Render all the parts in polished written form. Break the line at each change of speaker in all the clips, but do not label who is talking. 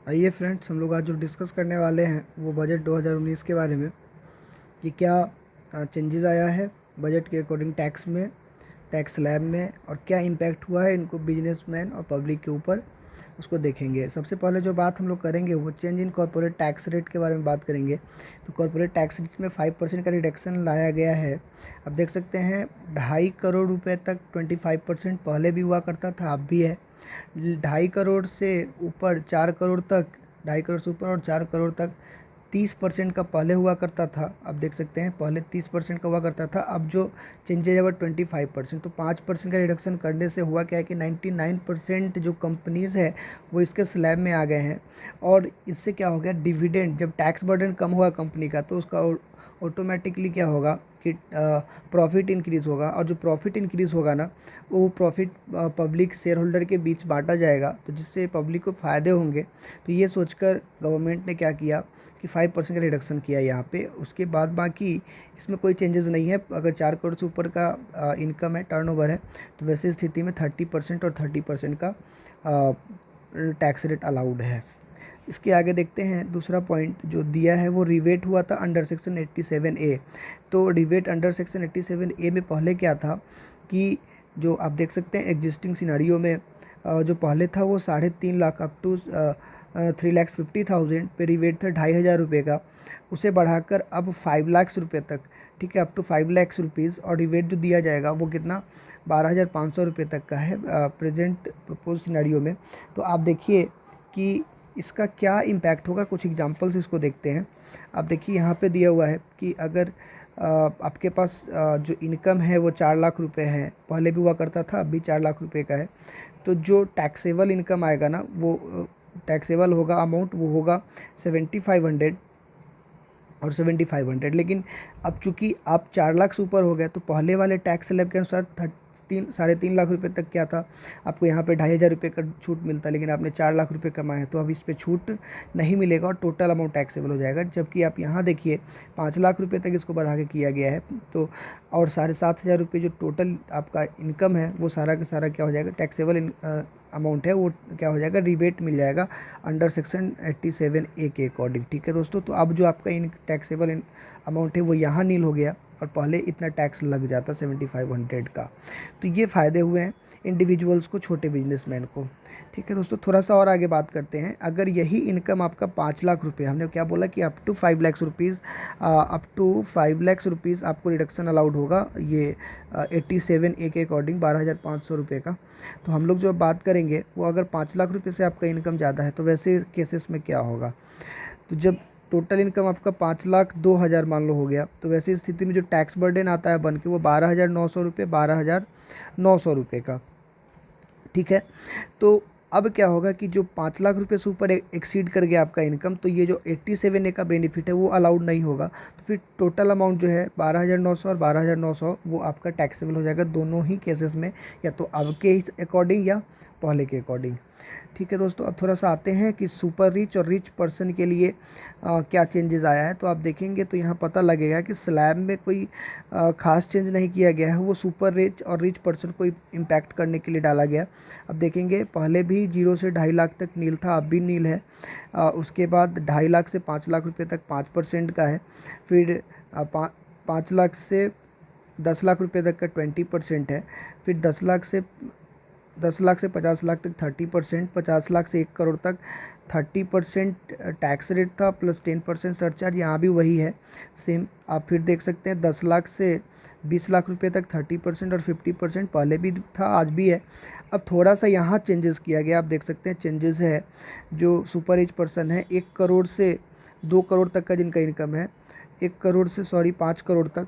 आइए फ्रेंड्स, हम लोग आज जो डिस्कस करने वाले हैं वो बजट 2019 के बारे में कि क्या चेंजेस आया है बजट के अकॉर्डिंग टैक्स में, टैक्स स्लैब में, और क्या इम्पैक्ट हुआ है इनको बिजनेसमैन और पब्लिक के ऊपर, उसको देखेंगे। सबसे पहले जो बात हम लोग करेंगे वो change in corporate tax rate के बारे में बात करेंगे। तो कॉर्पोरेट टैक्स रेट में 5% का रिडक्शन लाया गया है। अब देख सकते हैं 2.5 करोड़ रुपए तक 25% पहले भी हुआ करता था, अब भी है। 2.5 करोड़ से ऊपर 4 करोड़ तक, 2.5 करोड़ से ऊपर और 4 करोड़ तक 30% का पहले हुआ करता था। अब देख सकते हैं पहले 30% का हुआ करता था, अब जो चेंजेज है वो 25%। तो 5% का रिडक्शन करने से हुआ क्या है कि 99% जो कंपनीज़ है वो इसके स्लैब में आ गए हैं। और इससे क्या हो गया, डिविडेंड, जब टैक्स बर्डन कम हुआ कंपनी का तो उसका ऑटोमेटिकली क्या होगा कि प्रॉफिट इंक्रीज़ होगा, और जो प्रॉफिट इंक्रीज़ होगा ना, वो प्रॉफिट पब्लिक शेयर होल्डर के बीच बांटा जाएगा, तो जिससे पब्लिक को फ़ायदे होंगे। तो ये सोचकर गवर्नमेंट ने क्या किया कि 5% का रिडक्शन किया यहाँ पे। उसके बाद बाकी इसमें कोई चेंजेस नहीं है। अगर 4 करोड़ से ऊपर का इनकम है, टर्नओवर है, तो वैसे स्थिति में 30% और 30% का टैक्स रेट अलाउड है। इसके आगे देखते हैं, दूसरा पॉइंट जो दिया है वो रिवेट हुआ था अंडर सेक्शन 87A। तो रिवेट अंडर सेक्शन 87A में पहले क्या था कि जो आप देख सकते हैं एग्जिस्टिंग सिनारियो में जो पहले था वो 3.5 लाख अप टू 3,50,000 पे रिवेट था 2,500 रुपये का। उसे बढ़ाकर अब 5 लाख रुपये तक, ठीक है, अप टू 5 लाख रुपीज़। और रिवेट जो दिया जाएगा वो कितना, 12,500 रुपये तक का है प्रेजेंट प्रपोज सिनारियो में। तो आप देखिए कि इसका क्या इम्पैक्ट होगा, कुछ एग्जांपल्स इसको देखते हैं। आप देखिए यहाँ पे दिया हुआ है कि अगर आपके पास जो इनकम है वो 4 लाख रुपए है, पहले भी हुआ करता था, अभी 4 लाख रुपए का है। तो जो टैक्सेबल इनकम आएगा ना, वो टैक्सेबल होगा अमाउंट, वो होगा 7,500 और 7,500। लेकिन अब चूंकि आप 4 लाख से ऊपर हो गए तो पहले वाले टैक्स स्लैब के अनुसार 3.5 लाख रुपए तक क्या था, आपको यहाँ पे 2,500 रुपये का छूट मिलता, लेकिन आपने 4 लाख रुपए कमाए हैं तो अब इस पे छूट नहीं मिलेगा और टोटल अमाउंट टैक्सेबल हो जाएगा। जबकि आप यहाँ देखिए 5 लाख रुपए तक इसको बढ़ा के किया गया है। तो और 7,500 रुपये जो टोटल आपका इनकम है वो सारा का सारा क्या हो जाएगा, टैक्सेबल अमाउंट है वो क्या हो जाएगा, रिबेट मिल जाएगा अंडर सेक्शन 87A के अकॉर्डिंग। ठीक है दोस्तों, तो अब जो आपका इन टैक्सेबल अमाउंट है वो यहाँ नील हो गया और पहले इतना टैक्स लग जाता 7,500 का। तो ये फ़ायदे हुए हैं इंडिविजुअल्स को, छोटे बिजनेसमैन को। ठीक है दोस्तों, थोड़ा सा और आगे बात करते हैं। अगर यही इनकम आपका 5 लाख रुपये, हमने क्या बोला कि up to 5 lakh rupees, up to 5 lakh rupees आपको रिडक्शन अलाउड होगा ये 87A के अकॉर्डिंग 12,500 रुपये का। तो हम लोग जो बात करेंगे वो अगर 5 लाख रुपये से आपका इनकम ज़्यादा है तो वैसे केसेस में क्या होगा। तो जब टोटल इनकम आपका 5,02,000 मान लो हो गया, तो वैसी स्थिति में जो टैक्स बर्डन आता है बन के वो 12,900 रुपये, 12,900 रुपये का। ठीक है, तो अब क्या होगा कि जो 5 लाख रुपये से ऊपर एक्सीड कर गया आपका इनकम, तो ये जो 87A का बेनिफिट है वो अलाउड नहीं होगा। तो फिर टोटल अमाउंट जो है 12,900 और 12,900 वो आपका टैक्सेबल हो जाएगा दोनों ही केसेस में, या तो अब के अकॉर्डिंग या पहले के अकॉर्डिंग। ठीक है दोस्तों, अब थोड़ा सा आते हैं कि सुपर रिच और रिच पर्सन के लिए क्या चेंजेस आया है। तो आप देखेंगे तो यहाँ पता लगेगा कि स्लैब में कोई खास चेंज नहीं किया गया है, वो सुपर रिच और रिच पर्सन को इम्पैक्ट करने के लिए डाला गया। अब देखेंगे पहले भी 0 से 2.5 लाख तक नील था, अब भी नील है। उसके बाद 2.5 लाख से 5 लाख रुपये तक 5% का है। फिर 5 लाख से 10 लाख रुपये तक का 20% है। फिर 10 लाख से 50 लाख तक 30%, 50 लाख से 1 करोड़ तक 30% टैक्स रेट था प्लस 10% सरचार्ज, यहाँ भी वही है सेम। आप फिर देख सकते हैं 10 लाख से 20 लाख रुपये तक 30% और 50% पहले भी था, आज भी है। अब थोड़ा सा यहाँ चेंजेस किया गया, आप देख सकते हैं चेंजेस है। जो सुपर एज पर्सन है 1 करोड़ से 2 करोड़ तक का जिनका इनकम है, 1 करोड़ से 5 करोड़ तक,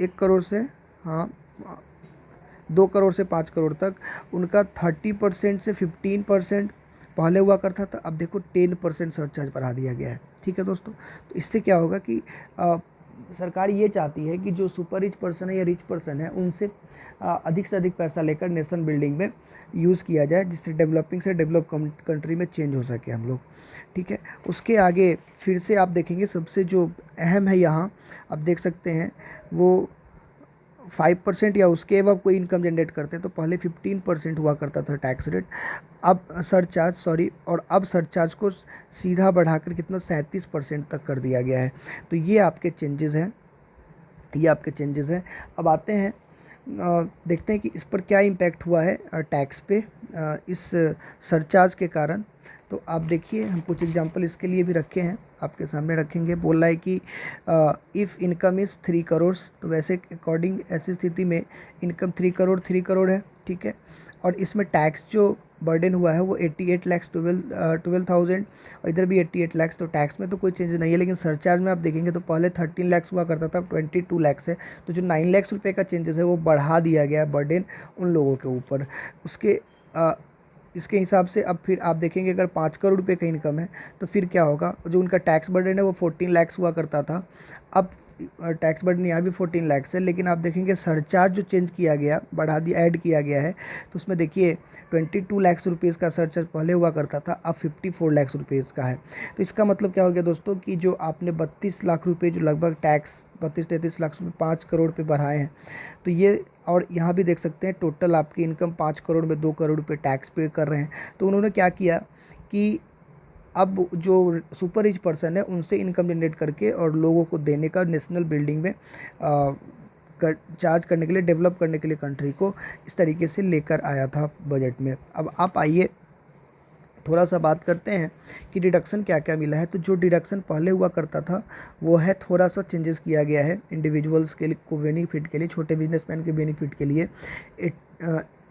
1 करोड़ से, हाँ, 2 करोड़ से 5 करोड़ तक उनका 30% से 15% पहले हुआ करता था, अब देखो 10% सरचार्ज बढ़ा दिया गया है। ठीक है दोस्तों, तो इससे क्या होगा कि सरकार ये चाहती है कि जो सुपर रिच पर्सन है या रिच पर्सन है उनसे अधिक से अधिक पैसा लेकर नेशन बिल्डिंग में यूज़ किया जाए, जिससे डेवलपिंग से डेवलप कंट्री में चेंज हो सके हम लोग। ठीक है, उसके आगे फिर से आप देखेंगे सबसे जो अहम है यहाँ, आप देख सकते हैं वो 5% या उसके अब कोई इनकम जनरेट करते हैं तो पहले 15% हुआ करता था टैक्स रेट, और अब सरचार्ज को सीधा बढ़ाकर कितना 37% तक कर दिया गया है। तो ये आपके चेंजेस हैं, अब आते हैं देखते हैं कि इस पर क्या इम्पैक्ट हुआ है टैक्स पे इस सरचार्ज के कारण। तो आप देखिए, हम कुछ एग्जांपल इसके लिए भी रखे हैं, आपके सामने रखेंगे। बोल रहा है कि इफ़ इनकम इज़ 3 करोड़, तो वैसे अकॉर्डिंग ऐसी स्थिति में इनकम 3 करोड़ है, ठीक है। और इसमें टैक्स जो बर्डन हुआ है वो 88 लैक्स 12,000 और इधर भी 88 लैक्स। तो टैक्स में तो कोई चेंज नहीं है, लेकिन सरचार्ज में आप देखेंगे तो पहले 13 लैक्स हुआ करता था, अब 22 लैक्स है। तो जो 9 लैक्स रुपये का चेंजेस है वो बढ़ा दिया गया है बर्डन उन लोगों के ऊपर। इसके हिसाब से अब फिर आप देखेंगे अगर 5 करोड़ रुपए का इनकम है तो फिर क्या होगा, जो उनका टैक्स बर्डन है वो 14 लैक्स हुआ करता था, अब टैक्स बर्डन यहाँ भी 14 लैक्स है। लेकिन आप देखेंगे सरचार्ज जो चेंज किया गया, बढ़ा दिया, ऐड किया गया है, तो उसमें देखिए 22 लैक्स रुपीज़ का सरचार्ज पहले हुआ करता था, अब 54 लैक्स रुपीज़ का है। तो इसका मतलब क्या हो गया दोस्तों कि जो आपने 32 लाख रुपये जो लगभग टैक्स 32-33 लाख रुपये 5 करोड़ पे बढ़ाए हैं, तो ये, और यहाँ भी देख सकते हैं टोटल आपकी इनकम 5 करोड़ में 2 करोड़ रुपये टैक्स पे कर रहे हैं। तो उन्होंने क्या किया कि अब जो सुपर रिच पर्सन है उनसे इनकम जनरेट करके और लोगों को देने का, नेशनल बिल्डिंग में चार्ज करने के लिए, डेवलप करने के लिए कंट्री को इस तरीके से लेकर आया था बजट में। अब आप आइए थोड़ा सा बात करते हैं कि डिडक्शन क्या क्या मिला है। तो जो डिडक्शन पहले हुआ करता था वो है, थोड़ा सा चेंजेस किया गया है इंडिविजुअल्स के लिए, को बेनिफिट के लिए, छोटे बिजनेसमैन के बेनिफिट के लिए।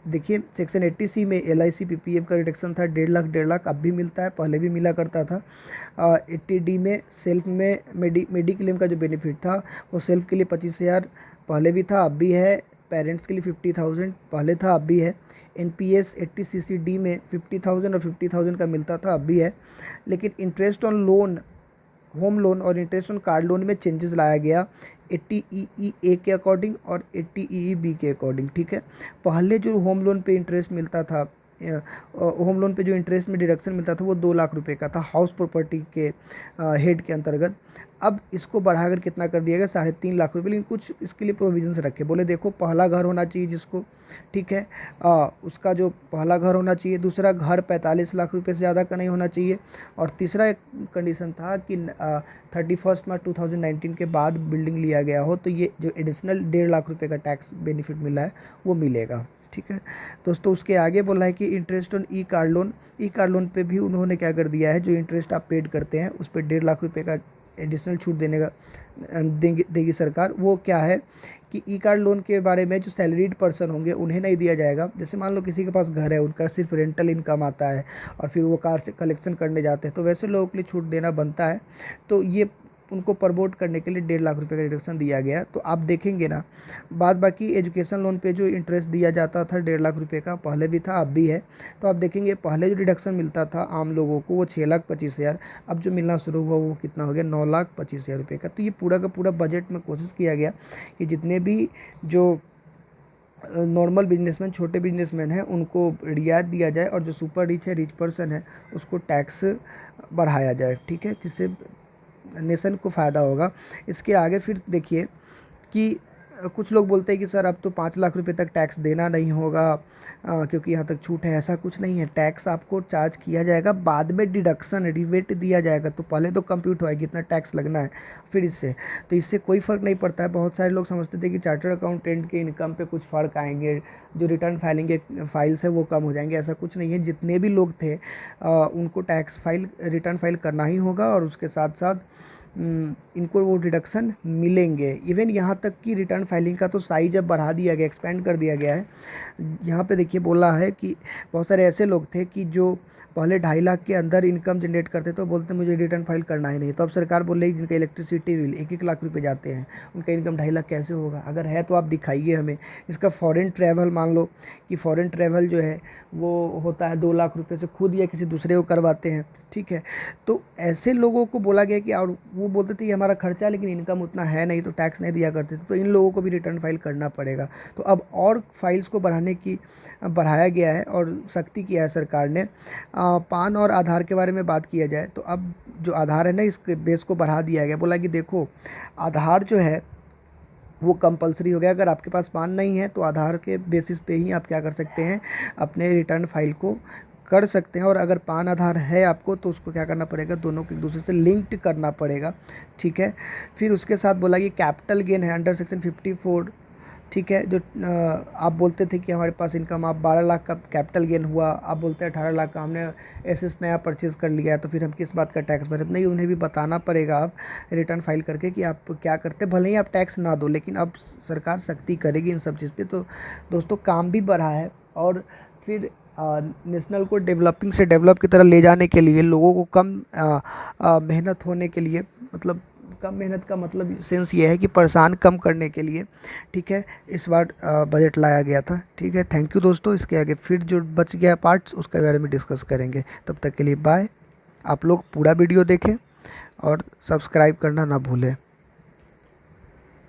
देखिए सेक्शन 80C में LIC PPF का रिडक्शन था 1.5 लाख, अब भी मिलता है, पहले भी मिला करता था। 80D में सेल्फ में मेडिक्लेम का जो बेनिफिट था वो सेल्फ के लिए 25,000 पहले भी था, अब भी है। पेरेंट्स के लिए 50,000 पहले था, अब भी है। NPS 80CCD में 50,000 और 50,000 का मिलता था, अब भी है। लेकिन interest on loan, home loan और इंटरेस्ट ऑन कार लोन में चेंजेस लाया गया 80EE के अकॉर्डिंग और 80EE के अकॉर्डिंग, ठीक है। पहले जो होम लोन पे इंटरेस्ट मिलता था, होम लोन पे जो इंटरेस्ट में डिडक्शन मिलता था वो 2 लाख रुपए का था हाउस प्रॉपर्टी के हेड के अंतर्गत। अब इसको बढ़ाकर कितना कर दिया गया, 3.5 लाख रुपये। लेकिन कुछ इसके लिए प्रोविजंस रखे, बोले देखो पहला घर होना चाहिए जिसको, ठीक है, उसका जो पहला घर होना चाहिए, दूसरा घर 45 लाख रुपए से ज़्यादा का नहीं होना चाहिए, और तीसरा एक कंडीशन था कि 31 मार्च 2019 के बाद बिल्डिंग लिया गया हो तो ये जो एडिशनल 1.5 लाख रुपए का टैक्स बेनिफिट मिला है वो मिलेगा, ठीक है दोस्तों। उसके आगे बोला है कि interest on E car loan पे भी उन्होंने क्या कर दिया है, जो इंटरेस्ट आप पेड करते हैं उस पर 1.5 लाख रुपए का एडिशनल छूट देगी सरकार। वो क्या है कि ई कार लोन के बारे में जो सैलरीड पर्सन होंगे उन्हें नहीं दिया जाएगा। जैसे मान लो किसी के पास घर है, उनका सिर्फ रेंटल इनकम आता है और फिर वो कार से कलेक्शन करने जाते हैं, तो वैसे लोगों के लिए छूट देना बनता है। तो ये उनको प्रमोट करने के लिए 1.5 लाख रुपए का रिडक्शन दिया गया। तो आप देखेंगे ना, बाद बाकी एजुकेशन लोन पे जो इंटरेस्ट दिया जाता था 1.5 लाख रुपए का, पहले भी था अब भी है। तो आप देखेंगे पहले जो रिडक्शन मिलता था आम लोगों को वो 6,25,000, अब जो मिलना शुरू हुआ वो कितना हो गया, 9,25,000 रुपये का। तो ये पूरा का पूरा बजट में कोशिश किया गया कि जितने भी जो नॉर्मल बिजनेसमैन, छोटे बिजनेसमैन हैं उनको रियायत दिया जाए, और जो सुपर रिच है, रिच पर्सन है, उसको टैक्स बढ़ाया जाए, ठीक है, जिससे नेशन को फ़ायदा होगा। इसके आगे फिर देखिए कि कुछ लोग बोलते हैं कि सर अब तो 5 लाख रुपए तक टैक्स देना नहीं होगा क्योंकि यहाँ तक छूट है। ऐसा कुछ नहीं है, टैक्स आपको चार्ज किया जाएगा, बाद में डिडक्शन रिबेट दिया जाएगा। तो पहले तो कंप्यूट होगा कितना टैक्स लगना है, फिर इससे, तो इससे कोई फ़र्क नहीं पड़ता है। बहुत सारे लोग समझते थे कि चार्टर्ड अकाउंटेंट के इनकम पे कुछ फ़र्क आएंगे, जो रिटर्न फाइलिंग के फाइल्स है वो कम हो जाएंगे। ऐसा कुछ नहीं है, जितने भी लोग थे उनको टैक्स रिटर्न फाइल करना ही होगा, और उसके साथ साथ इनको वो डिडक्शन मिलेंगे। इवन यहाँ तक कि रिटर्न फाइलिंग का तो साइज अब बढ़ा दिया गया, एक्सपेंड कर दिया गया है। यहाँ पे देखिए बोला है कि बहुत सारे ऐसे लोग थे कि जो पहले 2.5 लाख के अंदर इनकम जनरेट करते तो बोलते मुझे रिटर्न फाइल करना ही नहीं। तो अब सरकार बोल रही है जिनका इलेक्ट्रिसिटी बिल 1-1 लाख रुपए जाते हैं, उनका इनकम 2.5 लाख कैसे होगा? अगर है तो आप दिखाइए हमें। इसका फॉरेन ट्रैवल, मान लो कि फॉरेन ट्रैवल जो है वो होता है 2 लाख रुपए से, खुद या किसी दूसरे को करवाते हैं, ठीक है। तो ऐसे लोगों को बोला गया कि, और वो बोलते थे कि हमारा खर्चा, लेकिन इनकम उतना है नहीं तो टैक्स नहीं दिया करते थे, तो इन लोगों को भी रिटर्न फाइल करना पड़ेगा। तो अब और फाइल्स को बढ़ाया गया है और सख्ती किया है सरकार ने। पान और आधार के बारे में बात किया जाए तो अब जो आधार है ना, इसके बेस को बढ़ा दिया गया। बोला कि देखो आधार जो है वो कंपलसरी हो गया। अगर आपके पास पान नहीं है तो आधार के बेसिस पे ही आप क्या कर सकते हैं, अपने रिटर्न फाइल को कर सकते हैं। और अगर पान आधार है आपको तो उसको क्या करना पड़ेगा, दोनों को एक दूसरे से लिंक्ड करना पड़ेगा, ठीक है। फिर उसके साथ बोला कि कैपिटल गेन है अंडर सेक्शन 54, ठीक है। जो आप बोलते थे कि हमारे पास इनकम, आप 12 लाख का कैपिटल गेन हुआ, आप बोलते हैं 18 लाख का हमने एसेस नया परचेज़ कर लिया, तो फिर हम किस बात का टैक्स भरे? नहीं, उन्हें भी बताना पड़ेगा आप रिटर्न फाइल करके कि आप क्या करते हैं। भले ही आप टैक्स ना दो, लेकिन अब सरकार सख्ती करेगी इन सब चीज़ पे। तो दोस्तों काम भी बढ़ा है। और फिर नेशनल को डेवलपिंग से डेवलप की तरह ले जाने के लिए, लोगों को कम मेहनत होने के लिए, मतलब कम मेहनत का मतलब सेंस ये है कि परेशान कम करने के लिए, ठीक है, इस बार बजट लाया गया था, ठीक है। थैंक यू दोस्तों। इसके आगे फिर जो बच गया पार्ट्स उसके बारे में डिस्कस करेंगे। तब तक के लिए बाय। आप लोग पूरा वीडियो देखें और सब्सक्राइब करना ना भूलें।